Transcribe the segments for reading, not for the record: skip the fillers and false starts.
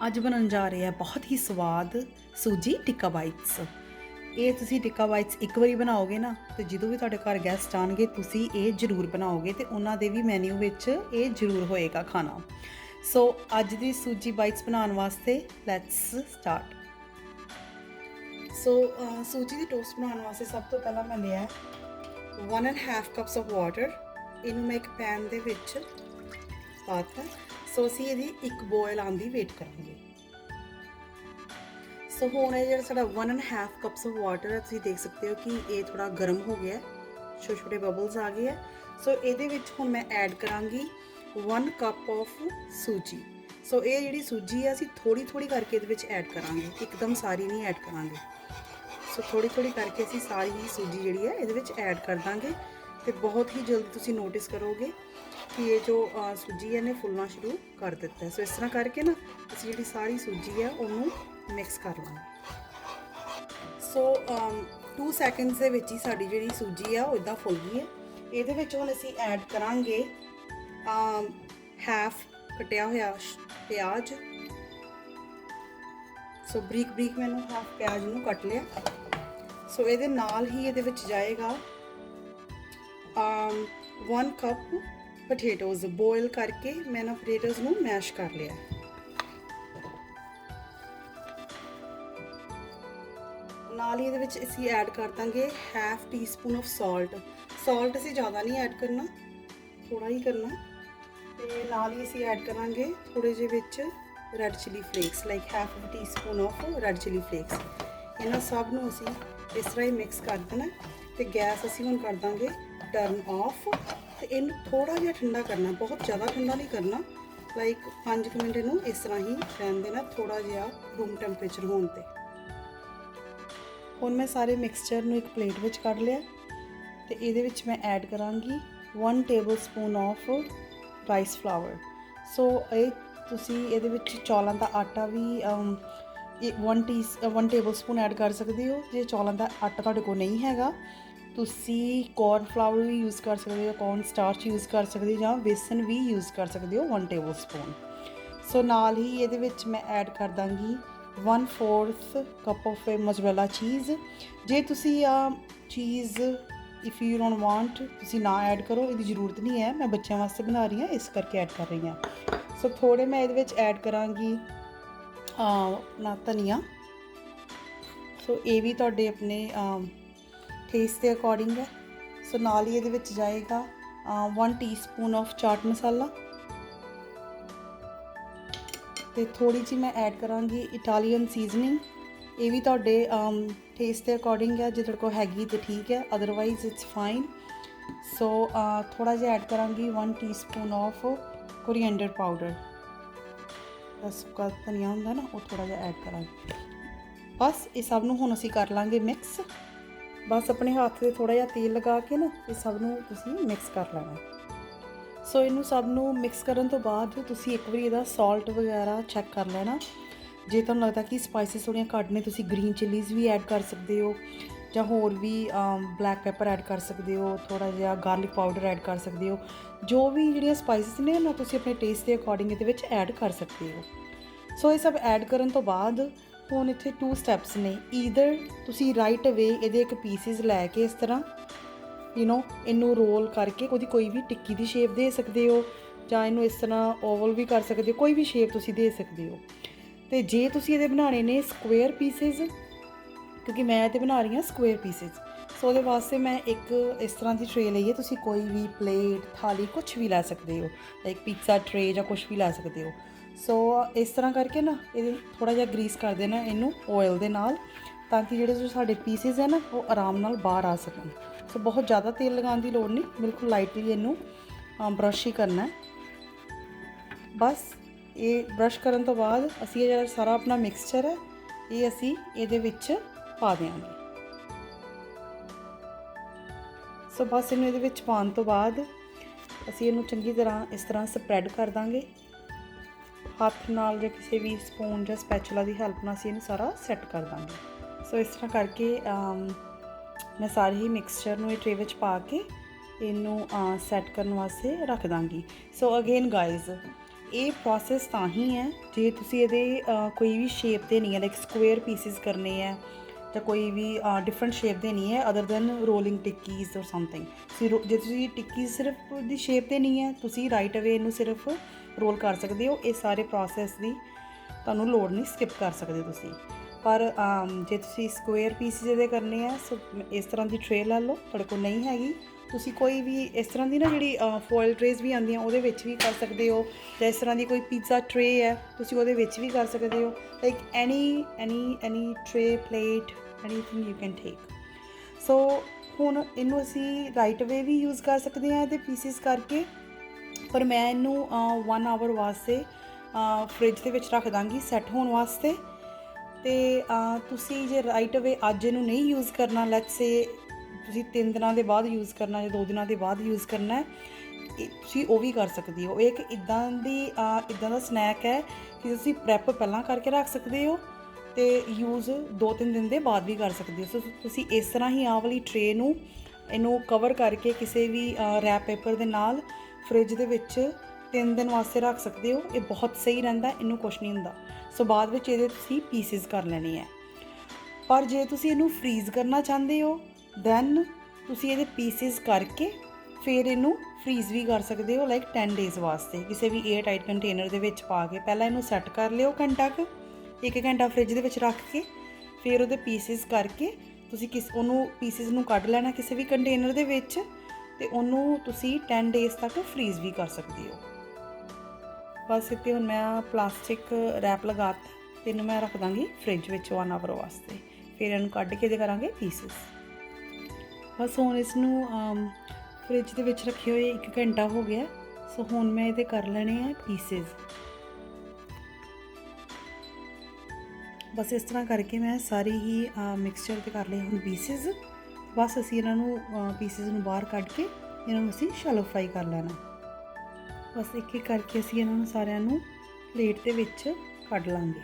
ਅੱਜ ਬਣਨ ਜਾ ਰਿਹਾ ਬਹੁਤ ਹੀ ਸਵਾਦ ਸੂਜੀ ਟਿੱਕਾ ਬਾਈਟਸ। ਇਹ ਤੁਸੀਂ ਟਿੱਕਾ ਬਾਈਟਸ ਇੱਕ ਵਾਰੀ ਬਣਾਓਗੇ ਨਾ ਤੇ ਜਦੋਂ ਵੀ ਤੁਹਾਡੇ ਘਰ ਗੈਸਟ ਆਣਗੇ ਤੁਸੀਂ ਇਹ ਜ਼ਰੂਰ ਬਣਾਓਗੇ ਤੇ ਉਹਨਾਂ ਦੇ ਵੀ ਮੈਨੂ ਵਿੱਚ ਇਹ ਜ਼ਰੂਰ ਹੋਏਗਾ ਖਾਣਾ। ਸੋ ਅੱਜ ਦੀ ਸੂਜੀ ਬਾਈਟਸ ਬਣਾਉਣ ਵਾਸਤੇ ਲੈਟਸ ਸਟਾਰਟ। ਸੋ ਸੂਜੀ ਦੀ ਟੋਸਟ ਬਣਾਉਣ ਵਾਸਤੇ ਸਭ ਤੋਂ ਪਹਿਲਾਂ ਮੈਂ ਲਿਆ 1.5 ਕੱਪਸ ਆਫ ਵਾਟਰ। ਇਹਨੂੰ ਮੈਂ ਇੱਕ ਪੈਨ ਦੇ ਵਿੱਚ ਪਾਤਾ। ਸੋ ਅਸੀਂ ਇਹਦੀ ਇੱਕ ਬੋਇਲ ਆਉਣ ਦੀ ਵੇਟ ਕਰਾਂਗੇ। ਸੋ ਹੁਣ ਇਹ ਜਿਹੜਾ ਸਾਡਾ 1.5 ਕੱਪਸ ਆਫ ਵਾਟਰ ਹੈ, ਤੁਸੀਂ ਦੇਖ ਸਕਦੇ ਹੋ ਕਿ ਇਹ ਥੋੜਾ ਗਰਮ ਹੋ ਗਿਆ, ਛੋਟੇ ਛੋਟੇ ਬਬਲਸ ਆ ਗਏ ਹੈ। ਸੋ ਇਹਦੇ ਵਿੱਚ ਹੁਣ ਮੈਂ ਐਡ ਕਰਾਂਗੀ 1 ਕੱਪ ਆਫ ਸੂਜੀ। ਸੋ ਇਹ ਜਿਹੜੀ ਸੂਜੀ ਹੈ ਅਸੀਂ ਥੋੜੀ ਥੋੜੀ ਕਰਕੇ ਇਹਦੇ ਵਿੱਚ ਐਡ ਕਰਾਂਗੇ, ਇੱਕਦਮ ਸਾਰੀ ਨਹੀਂ ਐਡ ਕਰਾਂਗੇ। ਸੋ ਥੋੜੀ ਥੋੜੀ ਕਰਕੇ ਅਸੀਂ ਸਾਰੀ ਹੀ ਸੂਜੀ ਜਿਹੜੀ ਹੈ ਇਹਦੇ ਵਿੱਚ ਐਡ ਕਰ ਦਾਂਗੇ ਤੇ ਬਹੁਤ ਹੀ ਜਲਦੀ ਤੁਸੀਂ ਨੋਟਿਸ ਕਰੋਗੇ ਕਿ ਇਹ ਜੋ ਸੂਜੀ ਹੈ ਇਹਨੇ ਫੁੱਲਣਾ ਸ਼ੁਰੂ ਕਰ ਦਿੱਤਾ ਹੈ। ਸੋ ਇਸ ਤਰ੍ਹਾਂ ਕਰਕੇ ਨਾ ਅਸੀਂ ਜਿਹੜੀ ਸਾਰੀ ਸੂਜੀ ਹੈ ਉਹਨੂੰ ਮਿਕਸ ਕਰ ਲਾਂਗੇ। ਸੋ 2 ਸੈਕਿੰਡਸ ਦੇ ਵਿੱਚ ਹੀ ਸਾਡੀ ਜਿਹੜੀ ਸੂਜੀ ਆ ਉਹ ਇਦਾਂ ਫੁੱਲ ਗਈ ਹੈ। ਇਹਦੇ ਵਿੱਚ ਹੁਣ ਅਸੀਂ ਐਡ ਕਰਾਂਗੇ ਹਾਫ ਕਟਿਆ ਹੋਇਆ ਪਿਆਜ਼। ਸੋ ਬਰੀਕ ਬਰੀਕ ਮੈਨੂੰ ਹਾਫ ਪਿਆਜ਼ ਨੂੰ ਕੱਟ ਲਿਆ। ਸੋ ਇਹਦੇ ਨਾਲ ਹੀ ਇਹਦੇ ਵਿੱਚ ਜਾਏਗਾ 1 ਕੱਪ ਪੋਟੇਟੋਜ਼। ਬੋਇਲ ਕਰਕੇ ਮੈਂ ਨਾ ਪੋਟੇਟੋਜ਼ ਨੂੰ ਮੈਸ਼ ਕਰ ਲਿਆ। ਨਾਲ ਹੀ ਇਹਦੇ ਵਿੱਚ ਅਸੀਂ ਐਡ ਕਰ ਦਾਂਗੇ half T spoon of salt. Salt ਅਸੀਂ ਜ਼ਿਆਦਾ ਨਹੀਂ ਐਡ ਕਰਨਾ, ਥੋੜਾ ਹੀ ਕਰਨਾ। ਤੇ ਨਾਲ ਹੀ ਅਸੀਂ ਐਡ ਕਰਾਂਗੇ ਥੋੜੇ ਜਿਹੇ ਵਿੱਚ red chilli flakes, like half T spoon of red chilli flakes. ਇਹਨਾਂ ਸਭ ਨੂੰ ਅਸੀਂ ਇਸ ਤਰ੍ਹਾਂ ਹੀ ਮਿਕਸ ਕਰ ਦੇਣਾ ਤੇ ਗੈਸ ਅਸੀਂ ਹੁਣ ਕਰ ਦਾਂਗੇ ਟਰਨ ਆਫ। ਤੇ ਇਹਨੂੰ ਥੋੜਾ ਜਿਹਾ ਠੰਡਾ ਕਰਨਾ, ਬਹੁਤ ਜ਼ਿਆਦਾ ਠੰਡਾ ਨਹੀਂ ਕਰਨਾ, ਲਾਈਕ 5 ਮਿੰਟ ਇਹਨੂੰ ਇਸ ਤਰ੍ਹਾਂ ਹੀ ਰਹਿਣ ਦੇਣਾ, ਥੋੜਾ ਜਿਹਾ ਰੂਮ ਟੈਂਪਰੇਚਰ ਹੋਣ ਤੇ। ਹੁਣ ਮੈਂ ਸਾਰੇ ਮਿਕਸਚਰ ਨੂੰ ਇੱਕ ਪਲੇਟ ਵਿੱਚ ਕੱਢ ਲਿਆ ਤੇ ਇਹਦੇ ਵਿੱਚ ਮੈਂ ਐਡ ਕਰਾਂਗੀ 1 tablespoon of rice flour. So ਇਹ ਤੁਸੀਂ ਇਹਦੇ ਵਿੱਚ ਚੌਲਾਂ ਦਾ ਆਟਾ ਵੀ 1 ਟੇਬਲ ਸਪੂਨ ਐਡ ਕਰ ਸਕਦੇ ਹੋ। ਜੇ ਚੌਲਾਂ ਦਾ ਆਟਾ ਤੁਹਾਡੇ ਕੋਲ ਨਹੀਂ ਹੈਗਾ ਤੁਸੀਂ ਕੋਰਨ ਫਲਾਵਰ ਵੀ ਯੂਜ਼ ਕਰ ਸਕਦੇ ਹੋ, ਕੋਰਨ ਸਟਾਰਚ ਯੂਜ਼ ਕਰ ਸਕਦੇ ਹੋ, ਜਾਂ ਬੇਸਨ ਵੀ ਯੂਜ਼ ਕਰ ਸਕਦੇ ਹੋ 1 ਟੇਬਲ ਸਪੂਨ। ਸੋ ਨਾਲ ਹੀ ਇਹਦੇ ਵਿੱਚ ਮੈਂ ਐਡ ਕਰ ਦਾਂਗੀ 1/4 ਕੱਪ ਆਫ ਮੋਜ਼ਰੇਲਾ ਚੀਜ਼। ਜੇ ਤੁਸੀਂ ਚੀਜ਼ ਇਫ ਯੂ ਡੋਂਟ ਵਾਂਟ ਤੁਸੀਂ ਨਾ ਐਡ ਕਰੋ, ਇਹਦੀ ਜ਼ਰੂਰਤ ਨਹੀਂ ਹੈ, ਮੈਂ ਬੱਚਿਆਂ ਵਾਸਤੇ ਬਣਾ ਰਹੀ ਹਾਂ ਇਸ ਕਰਕੇ ਐਡ ਕਰ ਰਹੀ ਹਾਂ। ਸੋ ਥੋੜੇ ਮੈਂ ਇਹਦੇ ਵਿੱਚ ਐਡ ਕਰਾਂਗੀ ਨਾ ਧਨੀਆ। ਸੋ ਇਹ ਵੀ ਤੁਹਾਡੇ ਆਪਣੇ ਟੇਸਟ ਦੇ ਅਕੋਰਡਿੰਗ ਹੈ। ਸੋ ਨਾਲ ਹੀ ਇਹਦੇ ਵਿੱਚ ਜਾਏਗਾ 1 ਟੀਸਪੂਨ ਆਫ ਚਾਟ ਮਸਾਲਾ ਤੇ ਥੋੜੀ ਜਿਹੀ ਮੈਂ ਐਡ ਕਰਾਂਗੀ ਇਟਾਲੀਅਨ ਸੀਜ਼ਨਿੰਗ। ਇਹ ਵੀ ਤੁਹਾਡੇ ਟੇਸਟ ਦੇ ਅਕੋਰਡਿੰਗ ਹੈ, ਜੇ ਤੁਹਾਡੇ ਕੋਲ ਹੈਗੀ ਤਾਂ ਠੀਕ ਹੈ, ਅਦਰਵਾਈਜ਼ ਇਟਸ ਫਾਈਨ। ਸੋ ਥੋੜਾ ਜਿਹਾ ਐਡ ਕਰਾਂਗੀ 1 ਟੀਸਪੂਨ ਆਫ ਕੋਰੀਐਂਡਰ ਪਾਊਡਰ। ਸੁੱਕਾ ਧਨੀਆ ਹੁੰਦਾ ਨਾ, ਉਹ ਥੋੜਾ ਜਿਹਾ ਐਡ ਕਰਾਂਗੇ। ਬਸ ਇਹ ਸਭ ਨੂੰ ਹੁਣ ਅਸੀਂ ਕਰ ਲਾਂਗੇ ਮਿਕਸ। ਬਸ ਆਪਣੇ ਹੱਥ 'ਤੇ ਥੋੜਾ ਜਿਹਾ ਤੇਲ ਲਗਾ ਕੇ ਨਾ ਇਹ ਸਭ ਨੂੰ ਤੁਸੀਂ ਮਿਕਸ ਕਰ ਲੈਣਾ। ਸੋ ਇਹਨੂੰ ਸਭ ਨੂੰ ਮਿਕਸ ਕਰਨ ਤੋਂ ਬਾਅਦ ਤੁਸੀਂ ਇੱਕ ਵਾਰੀ ਇਹਦਾ ਸਾਲਟ ਵਗੈਰਾ ਚੈੱਕ ਕਰ ਲੈਣਾ। ਜੇ ਤੁਹਾਨੂੰ ਲੱਗਦਾ ਕਿ ਸਪਾਈਸਿਸ ਥੋੜ੍ਹੀਆਂ ਘੱਟ ਨੇ ਤੁਸੀਂ ਗ੍ਰੀਨ ਚਿੱਲੀਜ਼ ਵੀ ਐਡ ਕਰ ਸਕਦੇ ਹੋ, ਜਾਂ ਹੋਰ ਵੀ ਬਲੈਕ ਪੈਪਰ ਐਡ ਕਰ ਸਕਦੇ ਹੋ, ਥੋੜ੍ਹਾ ਜਿਹਾ ਗਾਰਲਿਕ ਪਾਊਡਰ ਐਡ ਕਰ ਸਕਦੇ ਹੋ। ਜੋ ਵੀ ਜਿਹੜੀਆਂ ਸਪਾਈਸਿਸ ਨੇ ਨਾ ਤੁਸੀਂ ਆਪਣੇ ਟੇਸਟ ਦੇ ਅਕੋਰਡਿੰਗ ਇਹਦੇ ਵਿੱਚ ਐਡ ਕਰ ਸਕਦੇ ਹੋ। ਸੋ ਇਹ ਸਭ ਐਡ ਕਰਨ ਤੋਂ ਬਾਅਦ ਹੁਣ ਇੱਥੇ 2 ਸਟੈਪਸ ਨੇ। ਈਦਰ ਤੁਸੀਂ ਰਾਈਟ ਅਵੇ ਇਹਦੇ ਇੱਕ ਪੀਸਿਸ ਲੈ ਕੇ ਇਸ ਤਰ੍ਹਾਂ ਇਹਨੂੰ ਰੋਲ ਕਰਕੇ ਉਹਦੀ ਕੋਈ ਵੀ ਟਿੱਕੀ ਦੀ ਸ਼ੇਪ ਦੇ ਸਕਦੇ ਹੋ, ਜਾਂ ਇਹਨੂੰ ਇਸ ਤਰ੍ਹਾਂ ਓਵਲ ਵੀ ਕਰ ਸਕਦੇ ਹੋ, ਕੋਈ ਵੀ ਸ਼ੇਪ ਤੁਸੀਂ ਦੇ ਸਕਦੇ ਹੋ। ਤੇ ਜੇ ਤੁਸੀਂ ਇਹਦੇ ਬਣਾਉਣੇ ਨੇ ਸਕੁਏਅਰ ਪੀਸਿਸ, ਕਿਉਂਕਿ ਮੈਂ ਤੇ ਬਣਾ ਰਹੀ ਹਾਂ ਸਕੁਏਅਰ ਪੀਸਿਸ, ਸੋ ਉਹਦੇ ਵਾਸਤੇ ਮੈਂ ਇੱਕ ਇਸ ਤਰ੍ਹਾਂ ਦੀ ਟਰੇ ਲਈ ਹੈ। ਤੁਸੀਂ ਕੋਈ ਵੀ ਪਲੇਟ, ਥਾਲੀ ਕੁਛ ਵੀ ਲੈ ਸਕਦੇ ਹੋ, ਲਾਈਕ ਪੀਜ਼ਾ ਟਰੇ ਜਾਂ ਕੁਛ ਵੀ ਲੈ ਸਕਦੇ ਹੋ। ਸੋ ਇਸ ਤਰ੍ਹਾਂ ਕਰਕੇ ਨਾ ਇਹਦੇ ਥੋੜ੍ਹਾ ਜਿਹਾ ਗਰੀਸ ਕਰ ਦੇਣਾ ਇਹਨੂੰ ਓਇਲ ਦੇ ਨਾਲ, ਤਾਂ ਕਿ ਜਿਹੜੇ ਜੋ ਸਾਡੇ ਪੀਸਿਸ ਹੈ ਨਾ ਉਹ ਆਰਾਮ ਨਾਲ ਬਾਹਰ ਆ ਸਕਣ। ਸੋ ਬਹੁਤ ਜ਼ਿਆਦਾ ਤੇਲ ਲਗਾਉਣ ਦੀ ਲੋੜ ਨਹੀਂ, ਬਿਲਕੁਲ ਲਾਈਟਲੀ ਇਹਨੂੰ ਬਰਸ਼ ਹੀ ਕਰਨਾ। ਬਸ ਇਹ ਬਰਸ਼ ਕਰਨ ਤੋਂ ਬਾਅਦ ਅਸੀਂ ਇਹ ਜਿਹੜਾ ਸਾਰਾ ਆਪਣਾ ਮਿਕਸਚਰ ਹੈ ਇਹ ਅਸੀਂ ਇਹਦੇ ਵਿੱਚ ਪਾ ਦਿਆਂਗੇ। ਸੋ ਬਸ ਇਹਨੂੰ ਇਹਦੇ ਵਿੱਚ ਪਾਉਣ ਤੋਂ ਬਾਅਦ ਅਸੀਂ ਇਹਨੂੰ ਚੰਗੀ ਤਰ੍ਹਾਂ ਇਸ ਤਰ੍ਹਾਂ ਸਪਰੈਡ ਕਰ ਦਾਂਗੇ ਹੱਥ ਨਾਲ, ਜਾਂ ਕਿਸੇ ਵੀ ਸਪੂਨ ਜਾਂ ਸਪੈਚੂਲਾ ਦੀ ਹੈਲਪ ਨਾਲ ਅਸੀਂ ਇਹਨੂੰ ਸਾਰਾ ਸੈੱਟ ਕਰ ਦਾਂਗੇ। ਸੋ ਇਸ ਤਰ੍ਹਾਂ ਕਰਕੇ ਮੈਂ ਸਾਰੇ ਹੀ ਮਿਕਸਚਰ ਨੂੰ ਇਹ ਟਰੇ ਵਿੱਚ ਪਾ ਕੇ ਇਹਨੂੰ ਸੈੱਟ ਕਰਨ ਵਾਸਤੇ ਰੱਖ ਦਾਂਗੀ। ਸੋ ਅਗੇਨ ਗਾਇਜ਼, ਇਹ ਪ੍ਰੋਸੈਸ ਤਾਂ ਹੀ ਹੈ ਜੇ ਤੁਸੀਂ ਇਹਦੇ ਕੋਈ ਵੀ ਸ਼ੇਪ ਦੇਣੀ ਹੈ, ਲਾਈਕ ਸਕੁਅਰ ਪੀਸਿਸ ਕਰਨੇ ਹੈ ਜਾਂ ਕੋਈ ਵੀ ਡਿਫਰੈਂਟ ਸ਼ੇਪ ਦੇਣੀ ਹੈ ਅਦਰ ਦੈਨ ਰੋਲਿੰਗ ਟਿੱਕੀਜ਼ ਔਰ ਸਮਥਿੰਗ। ਜੇ ਤੁਸੀਂ ਟਿੱਕੀ ਸਿਰਫ ਦੀ ਸ਼ੇਪ ਦੇਣੀ ਹੈ ਤੁਸੀਂ ਰਾਈਟ ਅਵੇ ਇਹਨੂੰ ਸਿਰਫ ਰੋਲ ਕਰ ਸਕਦੇ ਹੋ। ਇਹ ਸਾਰੇ ਪ੍ਰੋਸੈਸ ਦੀ ਤੁਹਾਨੂੰ ਲੋੜ ਨਹੀਂ, ਸਕਿਪ ਕਰ ਸਕਦੇ ਤੁਸੀਂ। ਪਰ ਜੇ ਤੁਸੀਂ ਸਕੁਅਰ ਪੀਸਿਸ ਇਹਦੇ ਕਰਨੇ ਆ ਸੋ ਇਸ ਤਰ੍ਹਾਂ ਦੀ ਟਰੇ ਲੈ ਲਓ, ਤੁਹਾਡੇ ਕੋਲ ਨਹੀਂ ਹੈਗੀ ਤੁਸੀਂ ਕੋਈ ਵੀ ਇਸ ਤਰ੍ਹਾਂ ਦੀ ਨਾ ਜਿਹੜੀ ਫੋਇਲ ਟਰੇਜ਼ ਵੀ ਆਉਂਦੀਆਂ ਉਹਦੇ ਵਿੱਚ ਵੀ ਕਰ ਸਕਦੇ ਹੋ, ਜਾਂ ਇਸ ਤਰ੍ਹਾਂ ਦੀ ਕੋਈ ਪੀਜ਼ਾ ਟਰੇ ਹੈ ਤੁਸੀਂ ਉਹਦੇ ਵਿੱਚ ਵੀ ਕਰ ਸਕਦੇ ਹੋ। Like any tray, plate, anything you can take. So ਹੁਣ ਇਹਨੂੰ ਅਸੀਂ ਰਾਈਟ ਵੇ ਵੀ ਯੂਜ਼ ਕਰ ਸਕਦੇ ਹਾਂ ਇਹਦੇ ਪੀਸਿਸ ਕਰਕੇ, ਪਰ ਮੈਂ ਇਹਨੂੰ 1 ਆਵਰ ਵਾਸਤੇ ਫਰਿੱਜ ਦੇ ਵਿੱਚ ਰੱਖ ਦਾਂਗੀ ਸੈੱਟ ਹੋਣ ਵਾਸਤੇ। ਅਤੇ ਤੁਸੀਂ ਜੇ ਰਾਈਟ ਵੇ ਅੱਜ ਇਹਨੂੰ ਨਹੀਂ ਯੂਜ਼ ਕਰਨਾ, ਲੈਟਸ ਸੇ ਤੁਸੀਂ 3 ਦਿਨਾਂ ਦੇ ਬਾਅਦ ਯੂਜ਼ ਕਰਨਾ ਜਾਂ 2 ਦਿਨਾਂ ਦੇ ਬਾਅਦ ਯੂਜ਼ ਕਰਨਾ, ਤੁਸੀਂ ਉਹ ਵੀ ਕਰ ਸਕਦੇ ਹੋ। ਇਹ ਇੱਕ ਇੱਦਾਂ ਦਾ ਸਨੈਕ ਹੈ ਕਿ ਤੁਸੀਂ ਪ੍ਰੈਪ ਪਹਿਲਾਂ ਕਰਕੇ ਰੱਖ ਸਕਦੇ ਹੋ ਅਤੇ ਯੂਜ਼ 2-3 ਦਿਨ ਦੇ ਬਾਅਦ ਵੀ ਕਰ ਸਕਦੇ ਹੋ। ਸੋ ਤੁਸੀਂ ਇਸ ਤਰ੍ਹਾਂ ਹੀ ਆਹ ਵਾਲੀ ਟਰੇ ਨੂੰ ਇਹਨੂੰ ਕਵਰ ਕਰਕੇ ਕਿਸੇ ਵੀ ਰੈਪ ਪੇਪਰ ਦੇ ਨਾਲ ਫਰਿੱਜ ਦੇ ਵਿੱਚ 3 ਦਿਨ ਵਾਸਤੇ ਰੱਖ ਸਕਦੇ ਹੋ। ਇਹ ਬਹੁਤ ਸਹੀ ਰਹਿੰਦਾ, ਇਹਨੂੰ ਕੁਛ ਨਹੀਂ ਹੁੰਦਾ। ਸੋ ਬਾਅਦ ਵਿੱਚ ਇਹਦੇ ਤੁਸੀਂ ਪੀਸਿਸ ਕਰ ਲੈਣੇ ਹੈ। ਪਰ ਜੇ ਤੁਸੀਂ ਇਹਨੂੰ ਫਰੀਜ਼ ਕਰਨਾ ਚਾਹੁੰਦੇ ਹੋ ਦੈਨ ਤੁਸੀਂ ਇਹਦੇ ਪੀਸਿਸ ਕਰਕੇ ਫਿਰ ਇਹਨੂੰ ਫਰੀਜ਼ ਵੀ ਕਰ ਸਕਦੇ ਹੋ, ਲਾਈਕ 10 ਡੇਜ਼ ਵਾਸਤੇ ਕਿਸੇ ਵੀ 에ਅਰ ਟਾਈਟ ਕੰਟੇਨਰ ਦੇ ਵਿੱਚ ਪਾ ਕੇ। ਪਹਿਲਾਂ ਇਹਨੂੰ ਸੈੱਟ ਕਰ ਲਿਓ ਘੰਟਾ ਕੁ, 1 ਘੰਟਾ ਫਰਿੱਜ ਦੇ ਵਿੱਚ ਰੱਖ ਕੇ ਫਿਰ ਉਹਦੇ ਪੀਸਿਸ ਕਰਕੇ ਤੁਸੀਂ ਉਹਨੂੰ ਪੀਸਿਸ ਨੂੰ ਕੱਢ ਲੈਣਾ ਕਿਸੇ ਵੀ ਕੰਟੇਨਰ ਦੇ ਵਿੱਚ ਅਤੇ ਉਹਨੂੰ ਤੁਸੀਂ 10 ਡੇਜ਼ ਤੱਕ ਫਰੀਜ਼ ਵੀ ਕਰ ਸਕਦੇ ਹੋ। ਬਸ ਇੱਥੇ ਹੁਣ ਮੈਂ ਪਲਾਸਟਿਕ ਰੈਪ ਲਗਾ ਤਾ ਅਤੇ ਇਹਨੂੰ ਮੈਂ ਰੱਖ ਦਾਂਗੀ ਫਰਿੱਜ ਵਿੱਚ 1 ਆਵਰ ਵਾਸਤੇ, ਫਿਰ ਇਹਨੂੰ ਕੱਢ ਕੇ ਇਹਦੇ ਕਰਾਂਗੇ ਪੀਸਿਸ। ਬਸ ਹੁਣ ਇਸ ਨੂੰ ਫਰਿੱਜ ਦੇ ਵਿੱਚ ਰੱਖੇ ਹੋਏ 1 ਘੰਟਾ ਹੋ ਗਿਆ। ਸੋ ਹੁਣ ਮੈਂ ਇਹਦੇ ਕਰ ਲੈਣੇ ਆ ਪੀਸਿਸ। ਬਸ ਇਸ ਤਰ੍ਹਾਂ ਕਰਕੇ ਮੈਂ ਸਾਰੀ ਹੀ ਮਿਕਸਚਰ 'ਤੇ ਕਰ ਲਏ ਹੁਣ ਪੀਸਿਸ। ਬਸ ਅਸੀਂ ਇਹਨਾਂ ਨੂੰ ਪੀਸਿਸ ਨੂੰ ਬਾਹਰ ਕੱਢ ਕੇ ਇਹਨਾਂ ਨੂੰ ਅਸੀਂ ਸ਼ੈਲੋ ਫਰਾਈ ਕਰ ਲੈਣਾ। ਬਸ ਇੱਕ ਇੱਕ ਕਰਕੇ ਅਸੀਂ ਇਹਨਾਂ ਨੂੰ ਸਾਰਿਆਂ ਨੂੰ ਪਲੇਟ ਦੇ ਵਿੱਚ ਕੱਢ ਲਾਂਗੇ।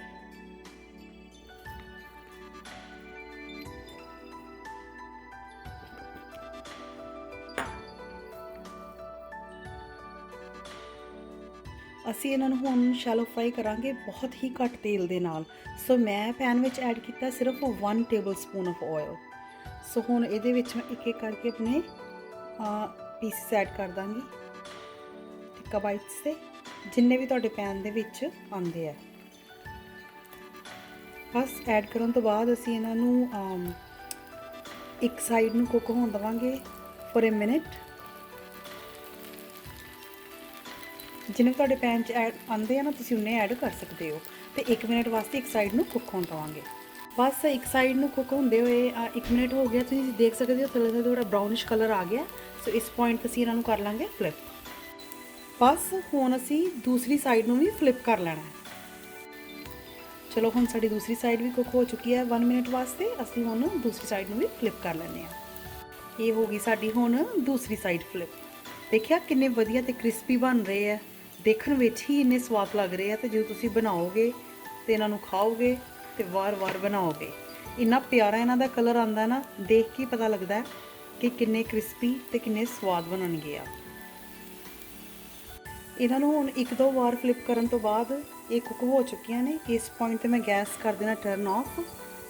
ਅਸੀਂ ਇਹਨਾਂ ਨੂੰ ਹੁਣ ਸ਼ੈਲੋ ਫਰਾਈ ਕਰਾਂਗੇ ਬਹੁਤ ਹੀ ਘੱਟ ਤੇਲ ਦੇ ਨਾਲ। ਸੋ ਮੈਂ ਪੈਨ ਵਿੱਚ ਐਡ ਕੀਤਾ ਸਿਰਫ 1 ਟੇਬਲ ਸਪੂਨ ਆਫ ਆਇਲ। ਸੋ ਹੁਣ ਇਹਦੇ ਵਿੱਚ ਮੈਂ ਇੱਕ ਇੱਕ ਕਰਕੇ ਆਪਣੇ ਪੀਸਿਸ ਐਡ ਕਰ ਦਾਂਗੀ ਟਿੱਕਾ ਬਾਈਟਸ ਦੇ, ਜਿੰਨੇ ਵੀ ਤੁਹਾਡੇ ਪੈਨ ਦੇ ਵਿੱਚ ਆਉਂਦੇ ਆ। ਬਸ ਐਡ ਕਰਨ ਤੋਂ ਬਾਅਦ ਅਸੀਂ ਇਹਨਾਂ ਨੂੰ ਇੱਕ ਸਾਈਡ ਨੂੰ ਕੁੱਕ ਹੋਣ ਦੇਵਾਂਗੇ ਫॉर अ ਮਿੰਟ। ਜਿੰਨੇ ਤੁਹਾਡੇ ਪੈਨ 'ਚ ਐਡ ਆਉਂਦੇ ਆ ਨਾ ਤੁਸੀਂ ਉਨੇ ਐਡ ਕਰ ਸਕਦੇ ਹੋ, ਅਤੇ 1 ਮਿੰਟ ਵਾਸਤੇ ਇੱਕ ਸਾਈਡ ਨੂੰ ਕੁੱਕ ਹੋਣ ਦੇਵਾਂਗੇ। ਬਸ ਇੱਕ ਸਾਈਡ ਨੂੰ ਕੁੱਕ ਹੁੰਦੇ ਹੋਏ 1 ਮਿੰਟ ਹੋ ਗਿਆ, ਤੁਸੀਂ ਦੇਖ ਸਕਦੇ ਹੋ ਥੋੜ੍ਹਾ ਥੋੜ੍ਹਾ ਬਰਾਊਨਿਸ਼ ਕਲਰ ਆ ਗਿਆ। ਸੋ ਇਸ ਪੁਆਇੰਟ 'ਤੇ ਅਸੀਂ ਇਹਨਾਂ ਨੂੰ ਕਰ ਲਾਂਗੇ ਫਲਿੱਪ। ਬਸ ਹੁਣ ਅਸੀਂ ਦੂਸਰੀ ਸਾਈਡ ਨੂੰ ਵੀ ਫਲਿੱਪ ਕਰ ਲੈਣਾ ਹੈ। ਚਲੋ ਹੁਣ ਸਾਡੀ ਦੂਸਰੀ ਸਾਈਡ ਵੀ ਕੁੱਕ ਹੋ ਚੁੱਕੀ ਹੈ 1 ਮਿੰਟ ਵਾਸਤੇ। ਅਸੀਂ ਹੁਣ ਦੂਸਰੀ ਸਾਈਡ ਨੂੰ ਵੀ ਫਲਿੱਪ ਕਰ ਲੈਂਦੇ ਹਾਂ। ਇਹ ਹੋ ਗਈ ਸਾਡੀ ਹੁਣ ਦੂਸਰੀ ਸਾਈਡ ਫਲਿੱਪ। ਦੇਖਿਆ ਕਿੰਨੇ ਵਧੀਆ ਅਤੇ ਕ੍ਰਿਸਪੀ ਬਣ ਰਹੇ ਆ, ਦੇਖਣ ਵਿੱਚ ਹੀ ਇੰਨੇ ਸਵਾਦ ਲੱਗ ਰਹੇ ਆ। ਅਤੇ ਜਦੋਂ ਤੁਸੀਂ ਬਣਾਓਗੇ ਅਤੇ ਇਹਨਾਂ ਨੂੰ ਖਾਓਗੇ ਅਤੇ ਵਾਰ-ਵਾਰ ਬਣਾਓਗੇ, ਇੰਨਾ ਪਿਆਰਾ ਇਹਨਾਂ ਦਾ ਕਲਰ ਆਉਂਦਾ ਨਾ, ਦੇਖ ਕੇ ਪਤਾ ਲੱਗਦਾ ਹੈ ਕਿ ਕਿੰਨੇ ਕ੍ਰਿਸਪੀ ਅਤੇ ਕਿੰਨੇ ਸਵਾਦ ਬਣਨਗੇ ਆ। ਇਹਨਾਂ ਨੂੰ ਹੁਣ 1-2 ਵਾਰ ਫਲਿੱਪ ਕਰਨ ਤੋਂ ਬਾਅਦ ਇਹ ਕੁੱਕ ਹੋ ਚੁੱਕੀਆਂ ਨੇ। ਇਸ ਪੁਆਇੰਟ 'ਤੇ ਮੈਂ ਗੈਸ ਕਰ ਦੇਣਾ ਟਰਨ ਆਫ।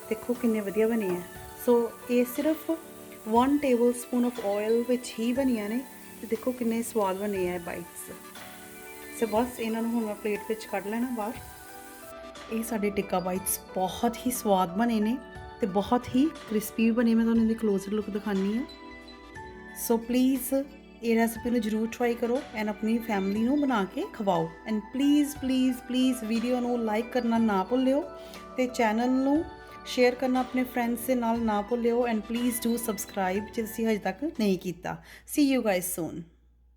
ਦੇਖੋ ਕਿੰਨੇ ਵਧੀਆ ਬਣੇ ਆ। ਸੋ ਇਹ ਸਿਰਫ 1 ਟੇਬਲ ਸਪੂਨ ਆਫ ਆਇਲ ਵਿੱਚ ਹੀ ਬਣੀਆਂ ਨੇ, ਅਤੇ ਦੇਖੋ ਕਿੰਨੇ ਸਵਾਦ ਬਣੇ ਆ ਬਾਈਟਸ। ਸੋ ਬਸ ਇਹਨਾਂ ਨੂੰ ਹੁਣ ਮੈਂ ਪਲੇਟ ਵਿੱਚ ਕੱਢ ਲੈਣਾ ਬਾਹਰ। ਇਹ ਸਾਡੇ ਟਿੱਕਾ ਬਾਈਟਸ ਬਹੁਤ ਹੀ ਸਵਾਦ ਬਣੇ ਨੇ ਅਤੇ ਬਹੁਤ ਹੀ ਕ੍ਰਿਸਪੀ ਬਣੇ। ਮੈਂ ਤੁਹਾਨੂੰ ਇਹਦੀ ਕਲੋਜ਼ਰ ਲੁੱਕ ਦਿਖਾਉਂਦੀ ਹਾਂ। ਸੋ ਪਲੀਜ਼ ਇਹ ਰੈਸਿਪੀ ਨੂੰ ਜ਼ਰੂਰ ਟਰਾਈ ਕਰੋ ਐਂਡ ਆਪਣੀ ਫੈਮਿਲੀ ਨੂੰ ਬਣਾ ਕੇ ਖਵਾਓ। ਐਂਡ ਪਲੀਜ਼ ਵੀਡੀਓ ਨੂੰ ਲਾਈਕ ਕਰਨਾ ਨਾ ਭੁੱਲਿਓ ਅਤੇ ਚੈਨਲ ਨੂੰ ਸ਼ੇਅਰ ਕਰਨਾ ਆਪਣੇ ਫਰੈਂਡਸ ਦੇ ਨਾਲ ਨਾ ਭੁੱਲਿਓ। ਐਂਡ ਪਲੀਜ਼ ਡੂ ਸਬਸਕ੍ਰਾਈਬ ਜੇ ਤੁਸੀਂ ਹਜੇ ਤੱਕ ਨਹੀਂ ਕੀਤਾ। ਸੀ ਯੂ ਗਾਇਜ਼ ਸੂਨ।